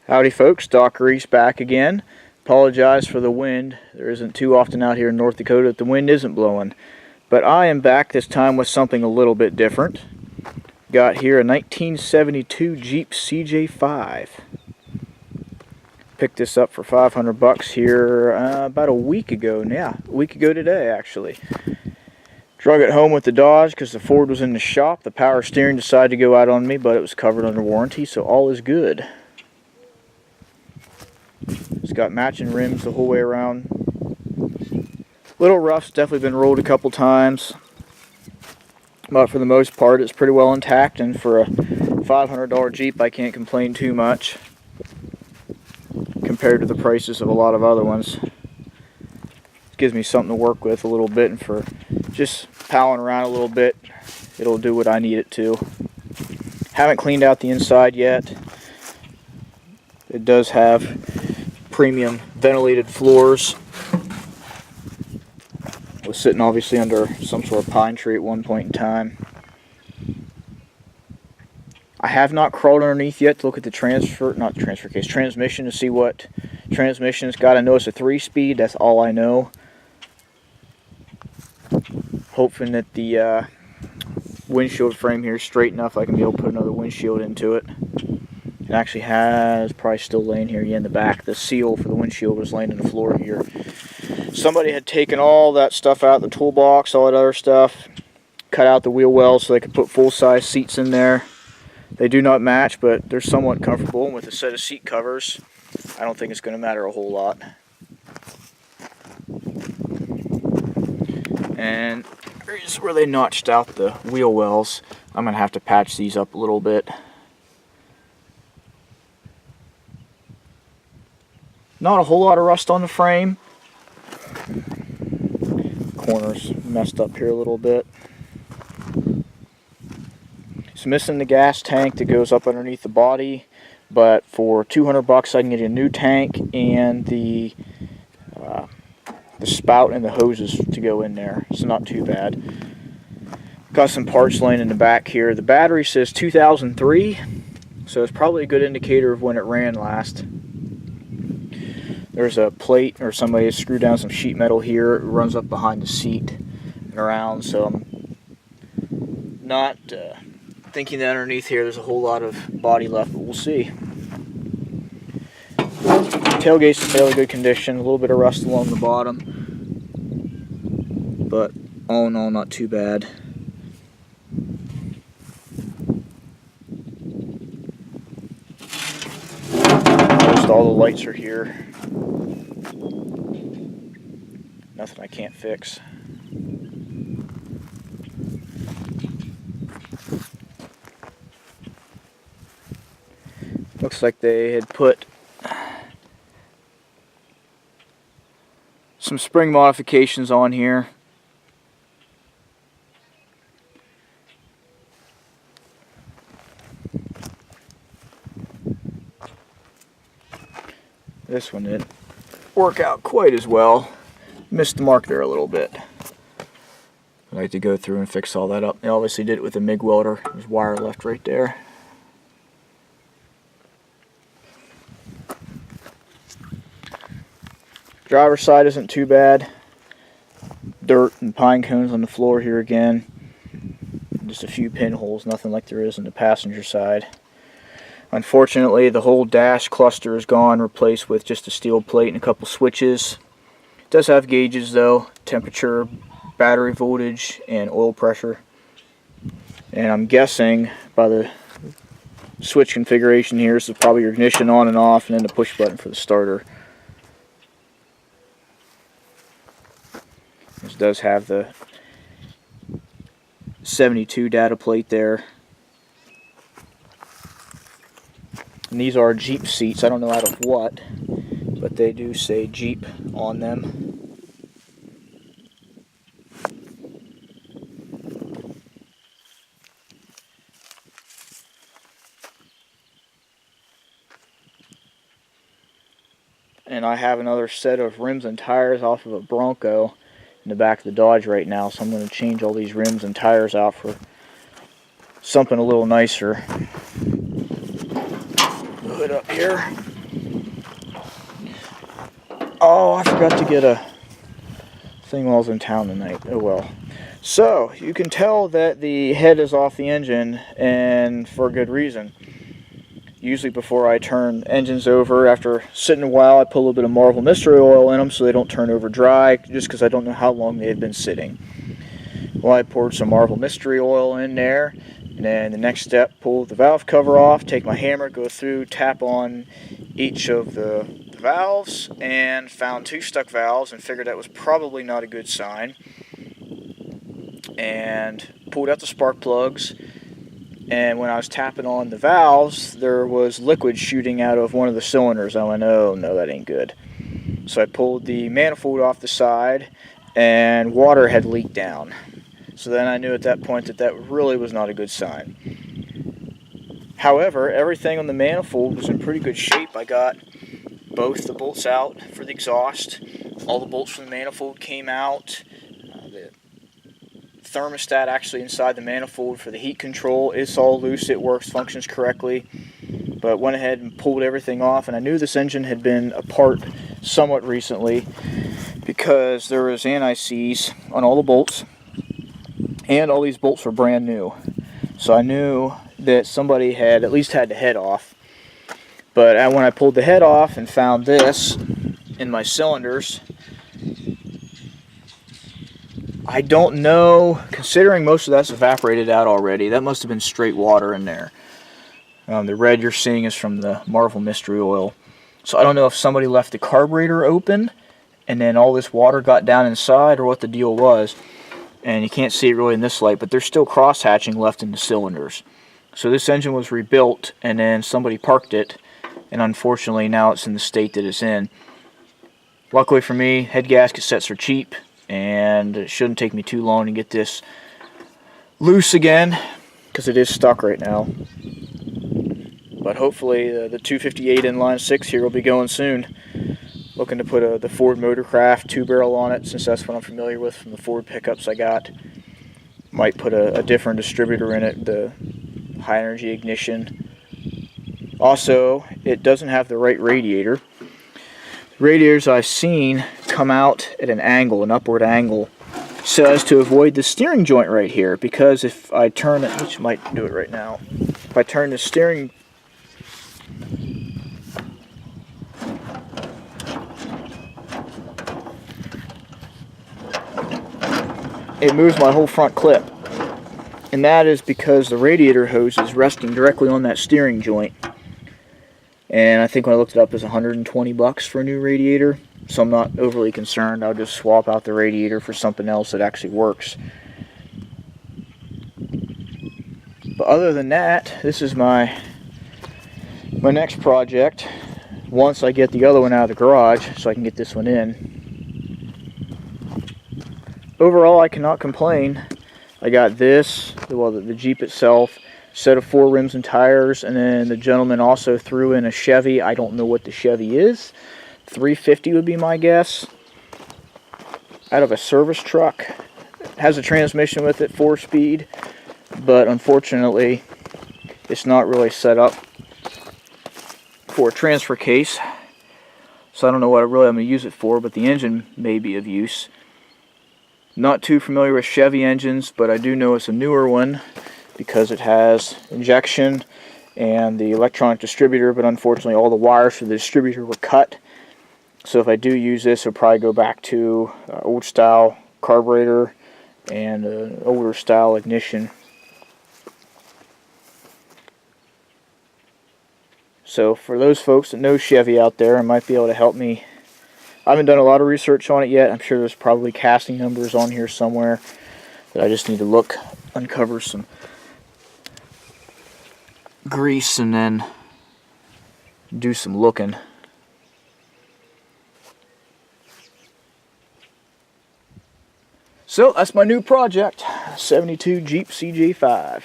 Howdy folks, Doc Reese back again. Apologize for the wind. There isn't too often out here in North Dakota that the wind isn't blowing. But I am back this time with something a little bit different. Got here a 1972 Jeep CJ5. Picked this up for 500 bucks here about a week ago. Yeah, a week ago today actually. Drug it home with the Dodge because the Ford was in the shop. The power steering decided to go out on me, but it was covered under warranty, so all is good. It's got matching rims the whole way around. Little rough's definitely been rolled a couple times, but for the most part it's pretty well intact, and for a $500 Jeep I can't complain too much compared to the prices of a lot of other ones. It gives me something to work with a little bit, and for just palling around a little bit it'll do what I need it to. Haven't cleaned out the inside yet. It does have premium ventilated floors. Was sitting obviously under some sort of pine tree at one point in time. I have not crawled underneath yet to look at the transmission to see what transmission it's got. I know it's a 3-speed, that's all I know. Hoping that the windshield frame here is straight enough I can be able to put another windshield into it. It actually has, probably still laying here, in the back. The seal for the windshield was laying on the floor here. Somebody had taken all that stuff out, the toolbox, all that other stuff, cut out the wheel wells so they could put full-size seats in there. They do not match, but they're somewhat comfortable. And with a set of seat covers, I don't think it's going to matter a whole lot. And here's where they notched out the wheel wells. I'm going to have to patch these up a little bit. Not a whole lot of rust on the frame. Corners messed up here a little bit. It's missing the gas tank that goes up underneath the body, but for 200 bucks I can get a new tank and the spout and the hoses to go in there. It's not too bad. Got some parts laying in the back here. The battery says 2003, so it's probably a good indicator of when it ran last. There's a plate, or somebody has screwed down some sheet metal here. It runs up behind the seat and around, so I'm not thinking that underneath here there's a whole lot of body left, but we'll see. Tailgate's in fairly good condition, a little bit of rust along the bottom, but all in all not too bad. Most all the lights are here. Nothing I can't fix. Looks like they had put some spring modifications on here. This one didn't work out quite as well. Missed the mark there a little bit. I'd like to go through and fix all that up. They obviously did it with a MIG welder. There's wire left right there. Driver's side isn't too bad. Dirt and pine cones on the floor here again. Just a few pinholes, nothing like there is on the passenger side. Unfortunately, the whole dash cluster is gone, replaced with just a steel plate and a couple switches. It does have gauges though, temperature, battery voltage, and oil pressure. And I'm guessing by the switch configuration here, this is probably your ignition on and off, and then the push button for the starter. This does have the 72 data plate there. And these are Jeep seats. I don't know out of what, but they do say Jeep on them. And I have another set of rims and tires off of a Bronco in the back of the Dodge right now, so I'm going to change all these rims and tires out for something a little nicer. Hood up here. Oh, I forgot to get a thing while I was in town tonight. Oh well. So, you can tell that the head is off the engine, and for good reason. Usually before I turn engines over, after sitting a while, I put a little bit of Marvel Mystery Oil in them so they don't turn over dry, just because I don't know how long they had been sitting. Well, I poured some Marvel Mystery Oil in there, and then the next step, pull the valve cover off, take my hammer, go through, tap on each of the valves, and found 2 stuck valves, and figured that was probably not a good sign. And pulled out the spark plugs, and when I was tapping on the valves, there was liquid shooting out of one of the cylinders. I went, oh no, that ain't good. So I pulled the manifold off the side, and water had leaked down. So then I knew at that point that that really was not a good sign. However, everything on the manifold was in pretty good shape. I got both the bolts out for the exhaust. All the bolts from the manifold came out. The thermostat actually inside the manifold for the heat control, it's all loose, it works, functions correctly. But went ahead and pulled everything off, and I knew this engine had been apart somewhat recently because there was anti-seize on all the bolts, and all these bolts were brand new. So I knew that somebody had at least had the head off. But when I pulled the head off and found this in my cylinders, I don't know, considering most of that's evaporated out already, that must have been straight water in there. The red you're seeing is from the Marvel Mystery Oil. So I don't know if somebody left the carburetor open and then all this water got down inside, or what the deal was. And you can't see it really in this light, but there's still cross-hatching left in the cylinders. So this engine was rebuilt, and then somebody parked it, and unfortunately now it's in the state that it's in. Luckily for me, head gasket sets are cheap, and it shouldn't take me too long to get this loose again, because it is stuck right now. But hopefully the 258 inline 6 here will be going soon. Looking to put the Ford Motorcraft 2-barrel on it, since that's what I'm familiar with from the Ford pickups I got. Might put a different distributor in it, the high energy ignition. Also, it doesn't have the right radiator. Radiators I've seen come out at an angle, an upward angle, so as to avoid the steering joint right here, because if I turn it, which might do it right now, if I turn the steering, it moves my whole front clip, and that is because the radiator hose is resting directly on that steering joint. And I think when I looked it up, it's $120 for a new radiator, so I'm not overly concerned. I'll just swap out the radiator for something else that actually works. But other than that, this is my next project. Once I get the other one out of the garage, so I can get this one in. Overall, I cannot complain. I got this, well, the Jeep itself, set of 4 rims and tires, and then the gentleman also threw in a Chevy. I don't know what the Chevy is. 350 would be my guess. Out of a service truck. It has a transmission with it, 4-speed, but unfortunately it's not really set up for a transfer case. So I don't know what I'm going to use it for, but the engine may be of use. Not too familiar with Chevy engines, but I do know it's a newer one, because it has injection and the electronic distributor, but unfortunately all the wires for the distributor were cut. So if I do use this, it'll probably go back to old style carburetor and older style ignition. So for those folks that know Chevy out there and might be able to help me, I haven't done a lot of research on it yet. I'm sure there's probably casting numbers on here somewhere that I just need to look, uncover some grease, and then do some looking. So that's my new project, 72 Jeep CJ5.